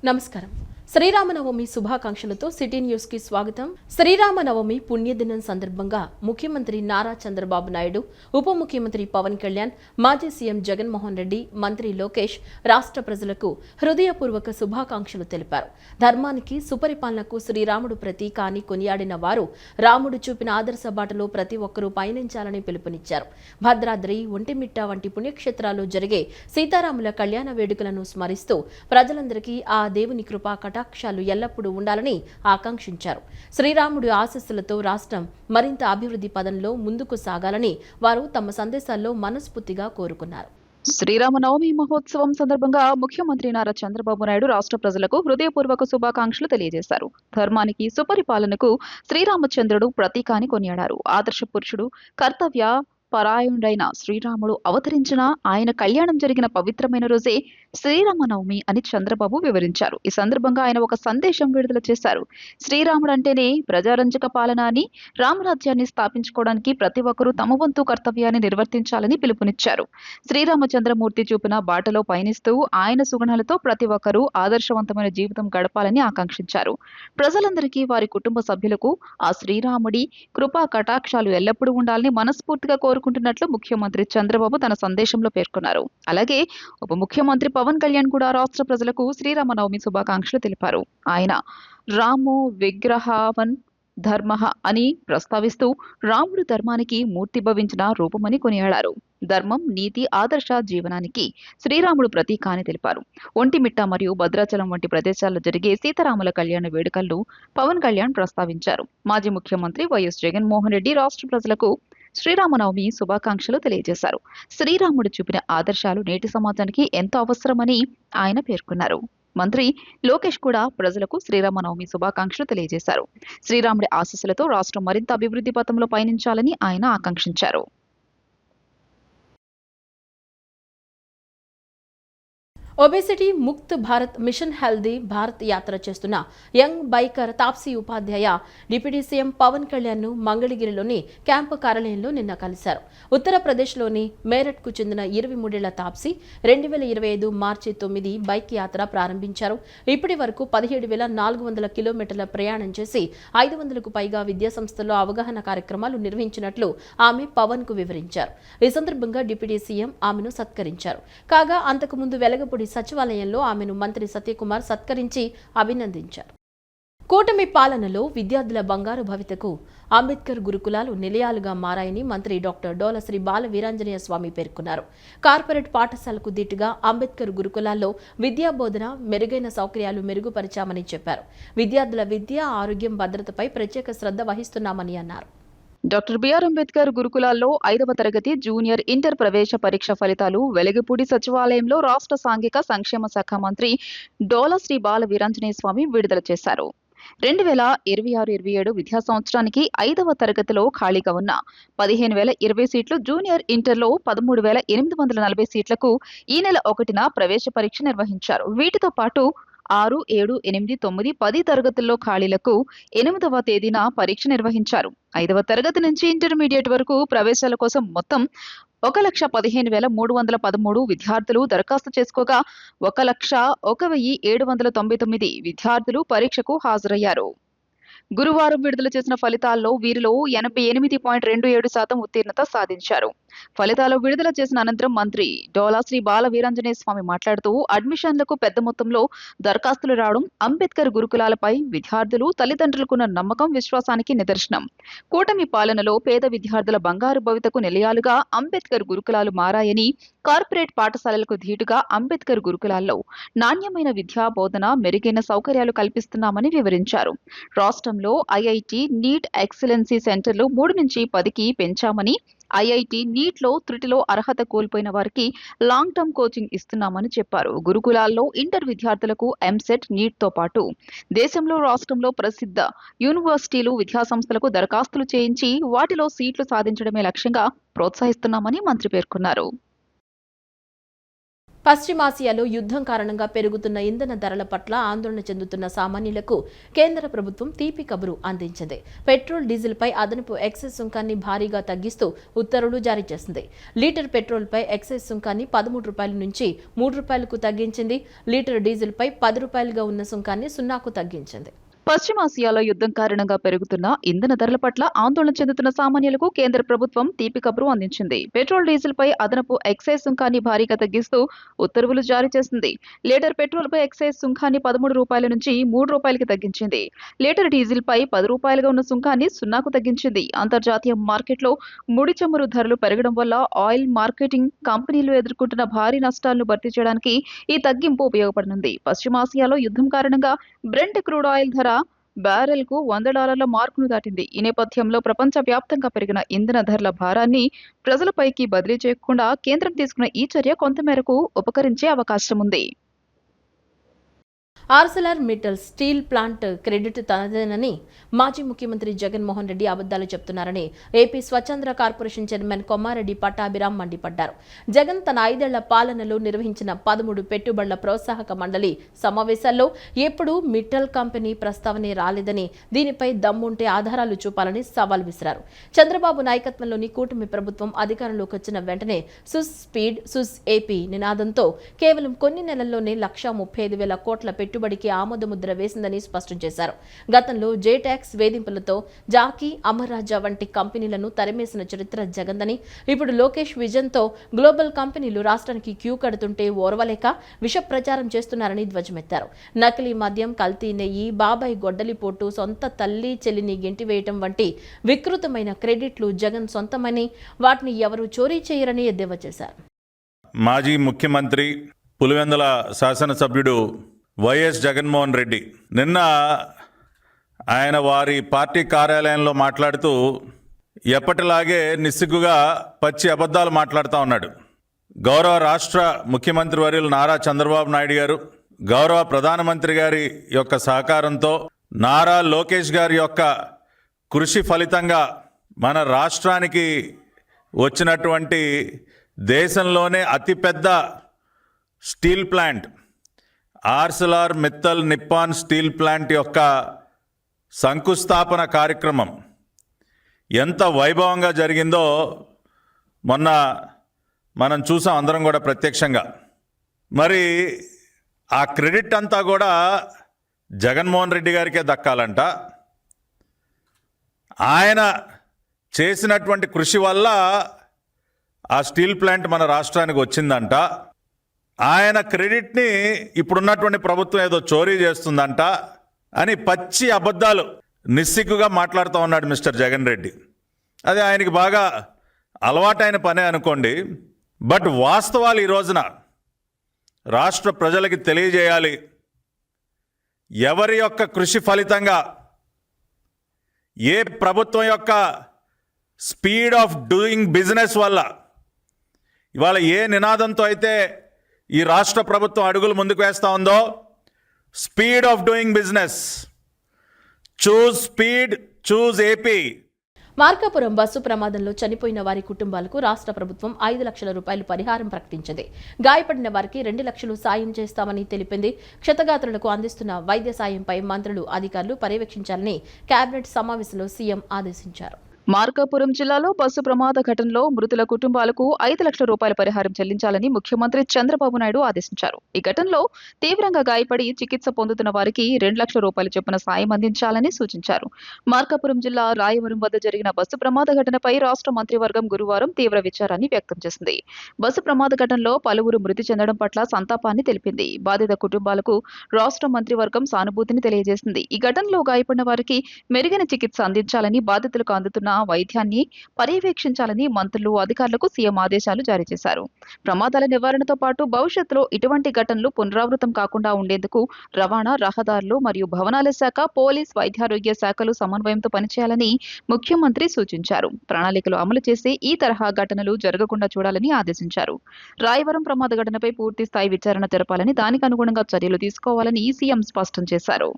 నమస్కారం. Sri Rama Navami శుభాకాంక్షలతో city news కి స్వాగతం. శ్రీరామనవమి పుణ్యదినం సందర్భంగా ముఖ్యమంత్రి నారా చంద్రబాబు నాయుడు, ఉప ముఖ్యమంత్రి పవన్ కళ్యాణ్, మాజీ సీఎం జగన్మోహన్ రెడ్డి, మంత్రి లోకేష్ రాష్ట్ర ప్రజలకు హృదయపూర్వక శుభాకాంక్షలు తెలిపారు. ధర్మానికి, సుపరిపాలనకు శ్రీరాముడు ప్రతీక అని కొనియాడిన వారు రాముడు చూపిన ఆదర్శ బాటలో ప్రతి ఒక్కరూ పయనించాలని పిలుపునిచ్చారు. భద్రాద్రి, ఒంటిమిట్ట వంటి పుణ్యక్షేత్రాల్లో జరిగే సీతారాముల కళ్యాణ వేడుకలను స్మరిస్తూ ప్రజలందరికీ ఆ దేవుని కృపా కటాక్షాలు ఎల్లప్పుడూ ఉండాలని ఆకాంక్షించారు. శ్రీరాముడి ఆశీస్సులతో రాష్ట్రం మరింత అభివృద్ధి పదంలో ముందుకు సాగాలని వారు తమ సందేశాల్లో మనస్ఫూర్తిగా కోరుకున్నారు. శ్రీరామనవమి మహోత్సవం సందర్భంగా ముఖ్యమంత్రి నారా చంద్రబాబు నాయుడు రాష్ట్ర ప్రజలకు హృదయపూర్వక శుభాకాంక్షలు తెలియజేశారు. ధర్మానికి, సుపరిపాలనకు శ్రీరామచంద్రుడు ప్రతీక అని కొనియాడారు. ఆదర్శ పురుషుడు, కర్తవ్య పరాయణుడైన శ్రీరాముడు అవతరించిన ఆయన కళ్యాణం జరిగిన పవిత్రమైన రోజే శ్రీరామనవమి అని చంద్రబాబు వివరించారు. ఈ సందర్భంగా ఆయన ఒక సందేశం విడుదల చేశారు. శ్రీరాముడు అంటేనే ప్రజారంజక పాలన అని, రామరాజ్యాన్ని స్థాపించుకోవడానికి ప్రతి ఒక్కరూ తమ వంతు కర్తవ్యాన్ని నిర్వర్తించాలని పిలుపునిచ్చారు. శ్రీరామచంద్రమూర్తి చూపిన బాటలో పయనిస్తూ ఆయన సుగుణాలతో ప్రతి ఒక్కరూ ఆదర్శవంతమైన జీవితం గడపాలని ఆకాంక్షించారు. ప్రజలందరికీ, వారి కుటుంబ సభ్యులకు ఆ శ్రీరాముడి కృపా కటాక్షాలు ఎల్లప్పుడూ ఉండాలని మనస్ఫూర్తిగా కోరుకుంటున్నట్లు ముఖ్యమంత్రి చంద్రబాబు తన సందేశంలో పేర్కొన్నారు. అలాగే ఉప ముఖ్యమంత్రి పవన్ కళ్యాణ్ కూడా రాష్ట్ర ప్రజలకు శ్రీరామనవమి శుభాకాంక్షలు తెలిపారు. ఆయన రామో విగ్రహవన్ ధర్మ అని ప్రస్తావిస్తూ రాముడు ధర్మానికి మూర్తిభవించిన రూపమని కొనియాడారు. ధర్మం, నీతి, ఆదర్శ జీవనానికి శ్రీరాముడు ప్రతీక అని తెలిపారు. ఒంటిమిట్ట మరియు భద్రాచలం వంటి ప్రదేశాల్లో జరిగే సీతారాముల కళ్యాణ వేడుకలను పవన్ కళ్యాణ్ ప్రస్తావించారు. మాజీ ముఖ్యమంత్రి వైఎస్ జగన్మోహన్ రెడ్డి రాష్ట్ర ప్రజలకు శ్రీరామనవమి శుభాకాంక్షలు తెలియజేశారు. శ్రీరాముడు చూపిన ఆదర్శాలు నేటి సమాజానికి ఎంతో అవసరమని ఆయన పేర్కొన్నారు. మంత్రి లోకేష్ కూడా ప్రజలకు శ్రీరామనవమి శుభాకాంక్షలు తెలియజేశారు. శ్రీరాముడి ఆశీస్సులతో రాష్ట్రం మరింత అభివృద్ధి పథంలో పయనించాలని ఆయన ఆకాంక్షించారు. Obesity Mukt Bharat mission healthy Bharat యాత్ర చేస్తున్న యంగ్ బైకర్ తాప్సీ ఉపాధ్యాయ డిప్యూటీ సీఎం పవన్ కళ్యాణ్ ను మంగళగిరిలోని క్యాంపు కార్యాలయంలో నిన్న కలిశారు. ఉత్తరప్రదేశ్లోని మేరట్కు చెందిన 23 ఏళ్ల తాప్సీ 2025 మార్చి 9 బైక్ యాత్ర ప్రారంభించారు. ఇప్పటి వరకు 17,400 కిలోమీటర్ల ప్రయాణం చేసి 500కు పైగా విద్యాసంస్థల్లో అవగాహన కార్యక్రమాలు నిర్వహించినట్లు ఆమె పవన్ కు వివరించారు. ఈ సందర్భంగా డిప్యూటీ సీఎం ఆమెను సత్కరించారు. కాగా అంతకుముందు వెలగపూడి సచివాలయంలో ఆమెను మంత్రి సత్యకుమార్ సత్కరించి అభినందించారు. కూటమి పాలనలో విద్యార్థుల బంగారు భవితకు అంబేద్కర్ గురుకులాలు నిలయాలుగా మారాయని మంత్రి డాక్టర్ డోలశ్రీ బాల వీరాంజనేయ స్వామి పేర్కొన్నారు. కార్పొరేట్ పాఠశాలకు దీటుగా అంబేద్కర్ గురుకులాల్లో విద్యా బోధన, మెరుగైన సౌకర్యాలు మెరుగుపరిచామని చెప్పారు. విద్యార్థుల విద్య, ఆరోగ్యం, భద్రతపై ప్రత్యేక శ్రద్ధ వహిస్తున్నామని అన్నారు. డాక్టర్ బిఆర్ అంబేద్కర్ గురుకులాల్లో 5వ తరగతి జూనియర్ ఇంటర్ ప్రవేశ పరీక్ష ఫలితాలు వెలగపూడి సచివాలయంలో రాష్ట్ర సాంఘిక సంక్షేమ శాఖ మంత్రి డోలశ్రీ బాల వీరాంజనేయ స్వామి విడుదల చేశారు. 2026-27 విద్యా సంవత్సరానికి 5వ తరగతిలో ఖాళీగా ఉన్న 15,020 సీట్లు, జూనియర్ ఇంటర్లో 13,840 సీట్లకు ఈ నెల 1న ప్రవేశ పరీక్ష నిర్వహించారు. వీటితో పాటు 6, 7, 8, 9, 10 తరగతుల్లో ఖాళీలకు 8వ తేదీన పరీక్ష నిర్వహించారు. 5వ తరగతి నుంచి ఇంటర్మీడియట్ వరకు ప్రవేశాల కోసం మొత్తం 1,15,313 విద్యార్థులు దరఖాస్తు చేసుకోగా 1,01,799 విద్యార్థులు పరీక్షకు హాజరయ్యారు. గురువారం విడుదల చేసిన ఫలితాల్లో వీరిలో 88.27% ఉత్తీర్ణత సాధించారు. ఫలితాలు విడుదల చేసిన అనంతరం మంత్రి డోలశ్రీ బాల వీరాంజనేయ స్వామి మాట్లాడుతూ అడ్మిషన్లకు పెద్ద మొత్తంలో దరఖాస్తులు రావడం అంబేద్కర్ గురుకులాలపై విద్యార్థులు, తల్లిదండ్రులకున్న నమ్మకం, విశ్వాసానికి నిదర్శనం. కూటమి పాలనలో పేద విద్యార్థుల బంగారు భవితకు నిలయాలుగా అంబేద్కర్ గురుకులాలు మారాయని, కార్పొరేట్ పాఠశాలలకు ధీటుగా అంబేద్కర్ గురుకులాల్లో నాణ్యమైన విద్యా బోధన, మెరుగైన సౌకర్యాలు కల్పిస్తున్నామని వివరించారు. రాష్ట్రంలో ఐఐటి, నీట్ ఎక్సలెన్సీ సెంటర్లు 3 నుంచి 10కి పెంచామని, ఐఐటి, నీట్లో త్రుటిలో అర్హత కోల్పోయిన వారికి లాంగ్ టర్మ్ కోచింగ్ ఇస్తున్నామని చెప్పారు. గురుకులాల్లో ఇంటర్ విద్యార్థులకు ఎంసెట్, నీట్తో పాటు దేశంలో, రాష్ట్రంలో ప్రసిద్ధ యూనివర్సిటీలు, విద్యాసంస్థలకు దరఖాస్తులు చేయించి వాటిలో సీట్లు సాధించడమే లక్ష్యంగా ప్రోత్సహిస్తున్నామని మంత్రి పేర్కొన్నారు. పశ్చిమాసియాలో యుద్ధం కారణంగా పెరుగుతున్న ఇంధన ధరల పట్ల ఆందోళన చెందుతున్న సామాన్యులకు కేంద్ర ప్రభుత్వం తీపి కబురు అందించింది. పెట్రోల్, డీజిల్పై అదనపు ఎక్సైజ్ సుంకాన్ని భారీగా తగ్గిస్తూ ఉత్తర్వులు జారీ చేసింది. లీటర్ పెట్రోల్పై ఎక్సైజ్ సుంకాన్ని 13 రూపాయల నుంచి 3 రూపాయలకు తగ్గించింది. లీటర్ డీజిల్పై 10 రూపాయలుగా ఉన్న సుంకాన్ని 0కు తగ్గించింది. పశ్చిమాసియాలో యుద్ధం కారణంగా పెరుగుతున్న ఇంధన ధరల పట్ల ఆందోళన చెందుతున్న సామాన్యులకు కేంద్ర ప్రభుత్వం తీపి కబురు అందించింది. పెట్రోల్, డీజిల్పై అదనపు ఎక్సైజ్ సుంకాన్ని భారీగా తగ్గిస్తూ ఉత్తర్వులు జారీ చేసింది. లీటర్ పెట్రోల్పై ఎక్సైజ్ సుంకాన్ని 13 రూపాయల నుంచి 3 రూపాయలకి తగ్గించింది. లీటర్ డీజిల్పై 10 రూపాయలుగా ఉన్న సుంకాన్ని 0కు తగ్గించింది. అంతర్జాతీయ మార్కెట్లో ముడి చమురు ధరలు పెరగడం వల్ల ఆయిల్ మార్కెటింగ్ కంపెనీలు ఎదుర్కొంటున్న భారీ నష్టాలను భర్తీ చేయడానికి ఈ తగ్గింపు ఉపయోగపడనుంది. పశ్చిమాసియాలో యుద్ధం కారణంగా బ్రెంట్ క్రూడ్ ఆయిల్ ధర బ్యారెల్కు $100 మార్కును దాటింది. ఈ నేపథ్యంలో ప్రపంచవ్యాప్తంగా పెరిగిన ఇంధన ధరల భారాన్ని ప్రజలపైకి బదిలీ చేయకుండా కేంద్రం తీసుకున్న ఈ చర్య కొంతమేరకు ఉపకరించే అవకాశం ఉంది. Arcelor Mittal steel plant credit తనదేనని మాజీ ముఖ్యమంత్రి జగన్మోహన్ రెడ్డి అబద్దాలు చెప్తున్నారని ఏపీ స్వచ్ఛంద్ర కార్పొరేషన్ చైర్మన్ కొమ్మారెడ్డి పట్టాభిరామ్ మండిపడ్డారు. జగన్ తన 5 ఏళ్ల పాలనలో నిర్వహించిన 13 పెట్టుబడుల ప్రోత్సాహక మండలి సమావేశాల్లో ఎప్పుడూ మిట్టల్ కంపెనీ ప్రస్తావనే రాలేదని, దీనిపై దమ్ముంటే ఆధారాలు చూపాలని సవాల్ విసిరారు. చంద్రబాబు నాయకత్వంలోని కూటమి ప్రభుత్వం అధికారంలోకి వచ్చిన వెంటనే సుస్ స్పీడ్, సుస్ ఏపీ నినాదంతో కేవలం కొన్ని నెలల్లోనే 1,35,000 కోట్ల పెట్టుబడికి ఆమోదముద్ర వేసిందని స్పష్టం చేశారు. గతంలో జేటాక్స్ వేధింపులతో జాకీ, అమర్ రాజా వంటి కంపెనీలను తరిమేసిన చరిత్ర జగందని, ఇప్పుడు లోకేష్ విజన్తో గ్లోబల్ కంపెనీలు రాష్ట్రానికి క్యూ కడుతుంటే ఓర్వలేక విష ప్రచారం చేస్తున్నారని ధ్వజమెత్తారు. నకిలీ మద్యం, కల్తీ నెయ్యి, బాబాయ్ గొడ్డలిపోటు, సొంత తల్లి చెల్లిని గెంటివేయటం వంటి వికృతమైన క్రెడిట్లు జగన్ సొంతమని, వాటిని ఎవరూ చోరీ చేయరని ఎద్దేవా చేశారు. మాజీ ముఖ్యమంత్రి, పులివెందుల శాసనసభ్యుడు వైఎస్ జగన్మోహన్ రెడ్డి నిన్న ఆయన వారి పార్టీ కార్యాలయంలో మాట్లాడుతూ ఎప్పటిలాగే నిస్సిగ్గుగా పచ్చి అబద్ధాలు మాట్లాడుతూ ఉన్నాడు. గౌరవ రాష్ట్ర ముఖ్యమంత్రి వర్యులు నారా చంద్రబాబు నాయుడు గారు, గౌరవ ప్రధానమంత్రి గారి యొక్క సహకారంతో, నారా లోకేష్ గారి యొక్క కృషి ఫలితంగా మన రాష్ట్రానికి వచ్చినటువంటి దేశంలోనే అతిపెద్ద steel plant Arcelor Mittal Nippon steel plant యొక్క శంకుస్థాపన కార్యక్రమం ఎంత వైభవంగా జరిగిందో మొన్న మనం చూసాం అందరం కూడా ప్రత్యక్షంగా. మరి ఆ క్రెడిట్ అంతా కూడా జగన్మోహన్ రెడ్డి గారికే దక్కాలంట. ఆయన చేసినటువంటి కృషి వల్ల ఆ స్టీల్ ప్లాంట్ మన రాష్ట్రానికి వచ్చిందంట. ఆయన క్రెడిట్ని ఇప్పుడున్నటువంటి ప్రభుత్వం ఏదో చోరీ చేస్తుందంట అని పచ్చి అబద్ధాలు నిస్సిగ్గుగా మాట్లాడుతూ ఉన్నాడు మిస్టర్ జగన్ రెడ్డి. అది ఆయనకి బాగా అలవాటైన పనే అనుకోండి. బట్ వాస్తవాలు ఈ రోజున రాష్ట్ర ప్రజలకి తెలియజేయాలి. ఎవరి యొక్క కృషి ఫలితంగా, ఏ ప్రభుత్వం యొక్క స్పీడ్ ఆఫ్ డూయింగ్ బిజినెస్ వల్ల, ఇవాళ ఏ నినాదంతో అయితే ఈ రాష్ట్ర ప్రభుత్వం అడుగులు ముందుకు వేస్తూ ఉందో, speed of doing business, choose speed, choose AP. Markapuram bus ప్రమాదంలో చనిపోయిన వారి కుటుంబాలకు రాష్ట్ర ప్రభుత్వం 5 లక్షల రూపాయలు పరిహారం ప్రకటించింది. గాయపడిన వారికి 2 లక్షలు సాయం చేస్తామని తెలిపింది. క్షతగాత్రులకు అందిస్తున్న వైద్య సాయంపై మంత్రులు, అధికారులు పర్యవేక్షించాలని కేబినెట్ సమావేశంలో సీఎం ఆదేశించారు. మార్కాపురం జిల్లాలో బస్సు ప్రమాద ఘటనలో మృతుల కుటుంబాలకు 5 లక్షల రూపాయల పరిహారం చెల్లించాలని ముఖ్యమంత్రి చంద్రబాబు నాయుడు ఆదేశించారు. ఈ ఘటనలో తీవ్రంగా గాయపడి చికిత్స పొందుతున్న వారికి 2 లక్షల రూపాయల చొప్పున సాయం అందించాలని సూచించారు. మార్కాపురం జిల్లా రాయవరం వద్ద జరిగిన బస్సు ప్రమాద ఘటనపై రాష్ట్ర మంత్రివర్గం గురువారం తీవ్ర విచారాన్ని వ్యక్తం చేసింది. బస్సు ప్రమాద ఘటనలో పలువురు మృతి చెందడం పట్ల సంతాపాన్ని తెలిపింది. బాధిత కుటుంబాలకు రాష్ట్ర మంత్రివర్గం సానుభూతిని తెలియజేసింది. ఈ ఘటనలో గాయపడిన వారికి మెరుగైన చికిత్స అందించాలని, బాధితులకు అందుతున్న వైద్యాన్ని పర్యవేక్షించాలని మంత్రులు, అధికారులకు సీఎం ఆదేశాలు జారీ చేశారు. ప్రమాదాల నివారణతో పాటు భవిష్యత్తులో ఇటువంటి ఘటనలు పునరావృతం కాకుండా ఉండేందుకు రవాణా, రహదారులు మరియు భవనాల శాఖ, పోలీస్, వైద్యారోగ్య శాఖలు సమన్వయంతో పనిచేయాలని ముఖ్యమంత్రి సూచించారు. ప్రణాళికలు అమలు చేసి ఈ తరహా ఘటనలు జరగకుండా చూడాలని ఆదేశించారు. రాయవరం ప్రమాద ఘటనపై పూర్తి స్థాయి విచారణ జరపాలని, దానికి అనుగుణంగా చర్యలు తీసుకోవాలని సీఎం స్పష్టం చేశారు.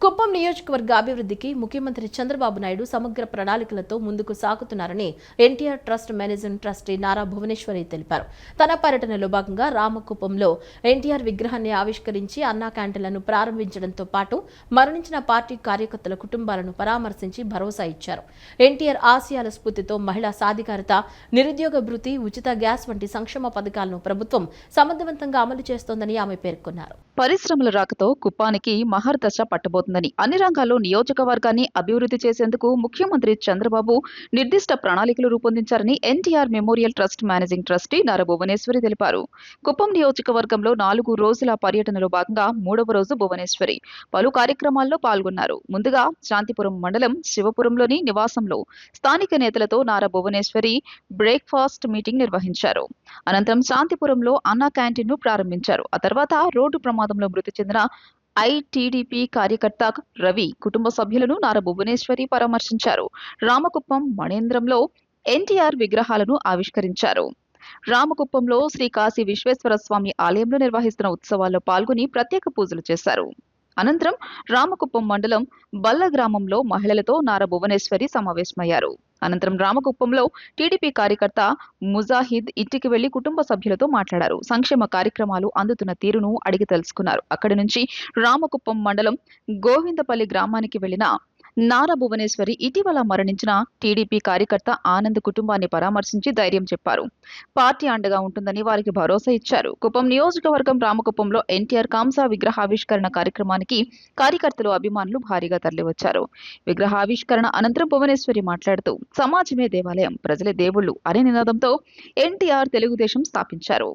కుప్పం నియోజకవర్గ అభివృద్ధికి ముఖ్యమంత్రి చంద్రబాబు నాయుడు సమగ్ర ప్రణాళికలతో ముందుకు సాగుతున్నారని NTR trust managing trustee Nara Bhuvaneswari తెలిపారు. తన పర్యటనలో భాగంగా రామకుప్పంలో ఎన్టీఆర్ విగ్రహాన్ని ఆవిష్కరించి అన్నా క్యాంటీన్లను ప్రారంభించడంతో పాటు మరణించిన పార్టీ కార్యకర్తల కుటుంబాలను పరామర్శించి భరోసా ఇచ్చారు. ఎన్టీఆర్ ఆశయాల స్ఫూర్తితో మహిళా సాధికారత, నిరుద్యోగ భృతి, ఉచిత గ్యాస్ వంటి సంక్షేమ పథకాలను ప్రభుత్వం సమర్థవంతంగా అమలు చేస్తోందని ఆమె పేర్కొన్నారు. పరిశ్రమల రాకతో కుప్పానికి మహర్దశ పట్టబోతుందని, అన్ని రంగాల్లో నియోజకవర్గాన్ని అభివృద్ధి చేసేందుకు ముఖ్యమంత్రి చంద్రబాబు నిర్దిష్ట ప్రణాళికలు రూపొందించారని NTR memorial trust managing trustee Nara Bhuvaneswari తెలిపారు. కుప్పం నియోజకవర్గంలో 4 రోజుల పర్యటనలో భాగంగా 3వ రోజు భువనేశ్వరి పలు కార్యక్రమాల్లో పాల్గొన్నారు. ముందుగా శాంతిపురం మండలం శివపురంలోని నివాసంలో స్థానిక నేతలతో నారా భువనేశ్వరి బ్రేక్ఫాస్ట్ మీటింగ్ నిర్వహించారు. అనంతరం శాంతిపురంలో అన్నా క్యాంటీన్ను ప్రారంభించారు. ఆ తర్వాత రోడ్డు ప్రమాదంలో మృతి చెందిన ఐటీడీపీ కార్యకర్త రవి కుటుంబ సభ్యులను నారా భువనేశ్వరి పరామర్శించారు. రామకుప్పం మణేంద్రంలో ఎన్టీఆర్ విగ్రహాలను ఆవిష్కరించారు. రామకుప్పంలో శ్రీ కాశీ విశ్వేశ్వర స్వామి ఆలయంలో నిర్వహిస్తున్న ఉత్సవాల్లో పాల్గొని ప్రత్యేక పూజలు చేశారు. అనంతరం రామకుప్పం మండలం బల్ల గ్రామంలో మహిళలతో నారా భువనేశ్వరి సమావేశమయ్యారు. అనంతరం రామకుప్పంలో టీడీపీ కార్యకర్త ముజాహిద్ ఇంటికి వెళ్లి కుటుంబ సభ్యులతో మాట్లాడారు. సంక్షేమ కార్యక్రమాలు అందుతున్న తీరును అడిగి తెలుసుకున్నారు. అక్కడి నుంచి రామకుప్పం మండలం గోవిందపల్లి గ్రామానికి వెళ్లిన నారా భువనేశ్వరి ఇటీవల మరణించిన టీడీపీ కార్యకర్త ఆనంద్ కుటుంబాన్ని పరామర్శించి ధైర్యం చెప్పారు. పార్టీ అండగా ఉంటుందని వారికి భరోసా ఇచ్చారు. కుప్పం నియోజకవర్గం రామకుప్పంలో ఎన్టీఆర్ కాంసా విగ్రహావిష్కరణ కార్యక్రమానికి కార్యకర్తలు, అభిమానులు భారీగా తరలివచ్చారు. విగ్రహావిష్కరణ అనంతరం భువనేశ్వరి మాట్లాడుతూ సమాజమే దేవాలయం, ప్రజలే దేవుళ్లు అనే నినాదంతో ఎన్టీఆర్ తెలుగుదేశం స్థాపించారు.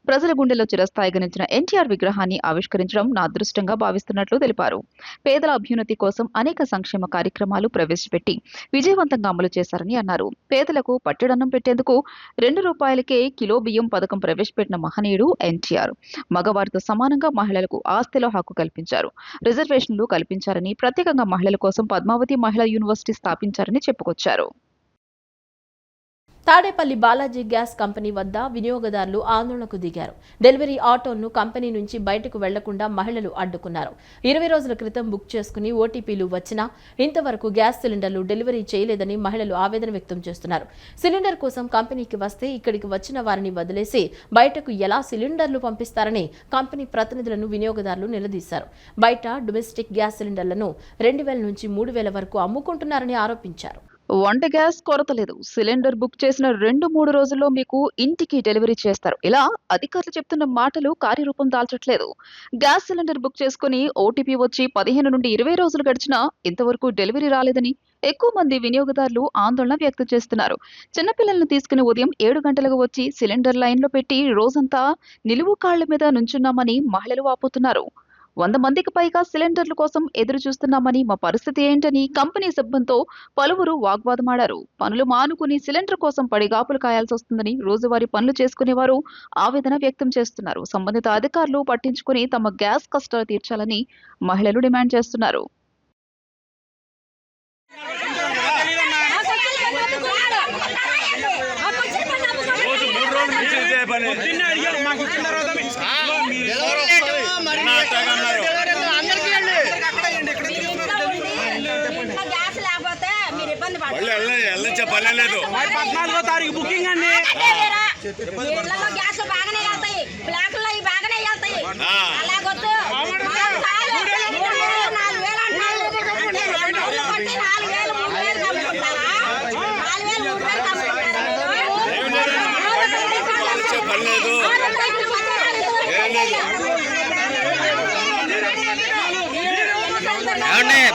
ప్రజల గుండెల్లో చిరస్థాయిగా నిలిచిన ఎన్టీఆర్ విగ్రహాన్ని ఆవిష్కరించడం నా అదృష్టంగా భావిస్తున్నట్లు తెలిపారు. పేదల అభ్యున్నతి కోసం అనేక సంక్షేమ కార్యక్రమాలు ప్రవేశపెట్టి విజయవంతంగా అమలు చేశారని అన్నారు. పేదలకు పట్టెడన్నం పెట్టేందుకు ₹2కే కిలో బియ్యం పథకం ప్రవేశపెట్టిన మహనీయుడు ఎన్టీఆర్. మగవారితో సమానంగా మహిళలకు ఆస్తిలో హక్కు కల్పించారు. రిజర్వేషన్లు కల్పించారని, ప్రత్యేకంగా మహిళల కోసం పద్మావతి మహిళా యూనివర్సిటీ స్థాపించారని చెప్పుకొచ్చారు. తాడేపల్లి బాలాజీ గ్యాస్ కంపెనీ వద్ద వినియోగదారులు ఆందోళనకు దిగారు. డెలివరీ ఆటోను కంపెనీ నుంచి బయటకు వెళ్లకుండా మహిళలు అడ్డుకున్నారు. 20 రోజుల క్రితం బుక్ చేసుకుని ఓటీపీలు వచ్చినా ఇంతవరకు గ్యాస్ సిలిండర్లు డెలివరీ చేయలేదని మహిళలు ఆవేదన వ్యక్తం చేస్తున్నారు. సిలిండర్ కోసం కంపెనీకి వస్తే ఇక్కడికి వచ్చిన వారిని వదిలేసి బయటకు ఎలా సిలిండర్లు పంపిస్తారని కంపెనీ ప్రతినిధులను వినియోగదారులు నిలదీశారు. బయట డొమెస్టిక్ గ్యాస్ సిలిండర్లను 2000 నుంచి 3000 వరకు అమ్ముకుంటున్నారని ఆరోపించారు. వంట గ్యాస్ కొరత లేదు. సిలిండర్ బుక్ చేసిన 2-3 రోజుల్లో మీకు ఇంటికి డెలివరీ చేస్తారు. ఇలా అధికారులు చెప్తున్న మాటలు కార్యరూపం దాల్చట్లేదు. గ్యాస్ సిలిండర్ బుక్ చేసుకుని ఓటీపీ వచ్చి 15 నుండి 20 రోజులు గడిచినా ఇంతవరకు డెలివరీ రాలేదని ఎక్కువ మంది వినియోగదారులు ఆందోళన వ్యక్తం చేస్తున్నారు. చిన్నపిల్లలను తీసుకుని ఉదయం 7 గంటలకు వచ్చి సిలిండర్ లైన్లో పెట్టి రోజంతా నిలువు కాళ్ల మీద నుంచున్నామని మహిళలు వాపోతున్నారు. 100 మందికి పైగా సిలిండర్ల కోసం ఎదురు చూస్తున్నామని, మా పరిస్థితి ఏంటని కంపెనీ సిబ్బందితో పలువురు వాగ్వాదమాడారు. పనులు మానుకుని సిలిండర్ కోసం పడిగాపులు కాయాల్సి వస్తుందని రోజువారీ పనులు చేసుకునేవారు ఆవేదన వ్యక్తం చేస్తున్నారు. సంబంధిత అధికారులు పట్టించుకుని తమ గ్యాస్ కష్టాలు తీర్చాలని మహిళలు డిమాండ్ చేస్తున్నారు. లేదు 14వ తారీఖు బుకింగ్ అండి. గ్యాస్ బాగానే వెళ్తాయి, బ్లాక్ లో బాగానే వెళ్తాయి. అలాగొద్దు.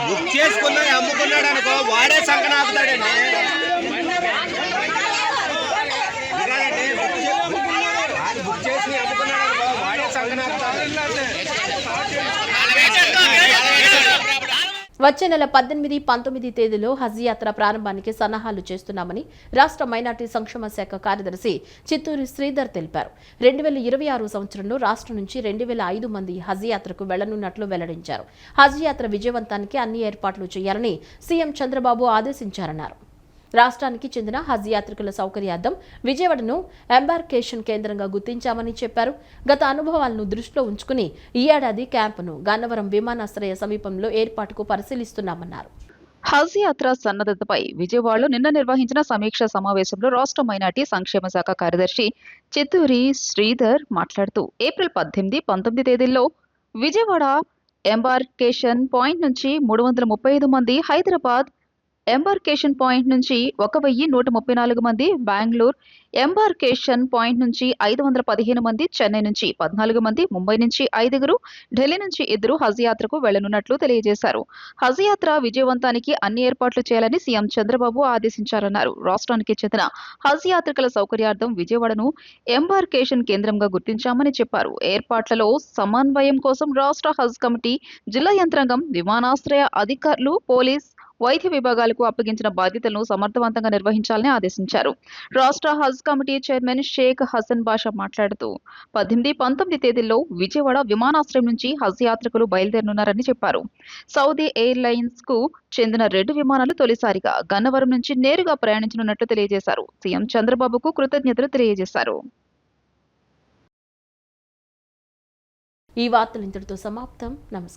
బుక్ చేసుకున్నా అమ్ముకున్నాడు అనుకో, వాడే సంకన ఆపుతాడండి. బుక్ చేసి అమ్ముకున్నాడు అనుకో, వాడే సంకన ఆపుతాడు. వచ్చే నెల 18, 19 తేదీలో హజ్ యాత్ర ప్రారంభానికి సన్నాహాలు చేస్తున్నామని రాష్ట్ర మైనార్టీ సంక్షేమ శాఖ కార్యదర్శి చిత్తూరు శ్రీధర్ తెలిపారు. 2026 సంవత్సరంలో రాష్ట్రం నుంచి 2005 మంది హజ్ యాత్రకు వెళ్లనున్నట్లు వెల్లడించారు. హజ్ యాత్ర విజయవంతానికి అన్ని ఏర్పాట్లు చేయాలని సీఎం చంద్రబాబు ఆదేశించారన్నారు. రాష్ట్రానికి చెందిన హజ్ యాత్రికుల సౌకర్యార్థం విజయవాడను ఎంబార్కేషన్ కేంద్రంగా గుర్తించామని చెప్పారు. గత అనుభవాలను దృష్టిలో ఉంచుకుని ఈ ఏడాది క్యాంపును గన్నవరం విమానాశ్రయ సమీపంలో ఏర్పాటుకు పరిశీలిస్తున్నామన్నారు. హజ్ యాత్ర సన్నద్ధతపై విజయవాడలో నిన్న నిర్వహించిన సమీక్ష సమావేశంలో రాష్ట్ర మైనార్టీ సంక్షేమ శాఖ కార్యదర్శి చిత్తూరి శ్రీధర్ మాట్లాడుతూ ఏప్రిల్ 18, 19 తేదీల్లో విజయవాడ ఎంబార్కేషన్ పాయింట్ నుంచి 335 మంది, హైదరాబాద్ ఎంబార్కేషన్ పాయింట్ నుంచి 1134 మంది, బెంగళూరు ఎంబార్కేషన్ పాయింట్ నుంచి 515 మంది, చెన్నై నుంచి 14 మంది, ముంబై నుంచి 5, ఢిల్లీ నుంచి 2 హజ్ యాత్రకు వెళ్లనున్నట్లు తెలియజేశారు. హజ్ యాత్ర విజయవంతానికి అన్ని ఏర్పాట్లు చేయాలని సీఎం చంద్రబాబు ఆదేశించారన్నారు. రాష్ట్రానికి చెందిన హజ్ యాత్రికుల సౌకర్యార్థం విజయవాడను ఎంబార్కేషన్ కేంద్రంగా గుర్తించామని చెప్పారు. ఏర్పాట్లలో సమన్వయం కోసం రాష్ట్ర హజ్ కమిటీ, జిల్లా యంత్రాంగం, విమానాశ్రయ అధికారులు, పోలీస్, వైద్య విభాగాలకు అప్పగించిన బాధ్యతలను సమర్థవంతంగా నిర్వహించాలని ఆదేశించారు. రాష్ట్ర హజ్ కమిటీ చైర్మన్ షేక్ హసన్ బాషా మాట్లాడుతూ 18, 19 తేదీల్లో విజయవాడ విమానాశ్రయం నుంచి హజ్ యాత్రికులు బయలుదేరనున్నారని చెప్పారు. సౌదీ ఎయిర్లైన్స్ కు చెందిన 2 విమానాలు తొలిసారిగా గన్నవరం నుంచి నేరుగా ప్రయాణించనున్నట్లు తెలియజేశారు. సీఎం చంద్రబాబుకు కృతజ్ఞతలు తెలియజేశారు. ఈ వార్తలు ఇంతటితో సమాప్తం. నమస్కారం.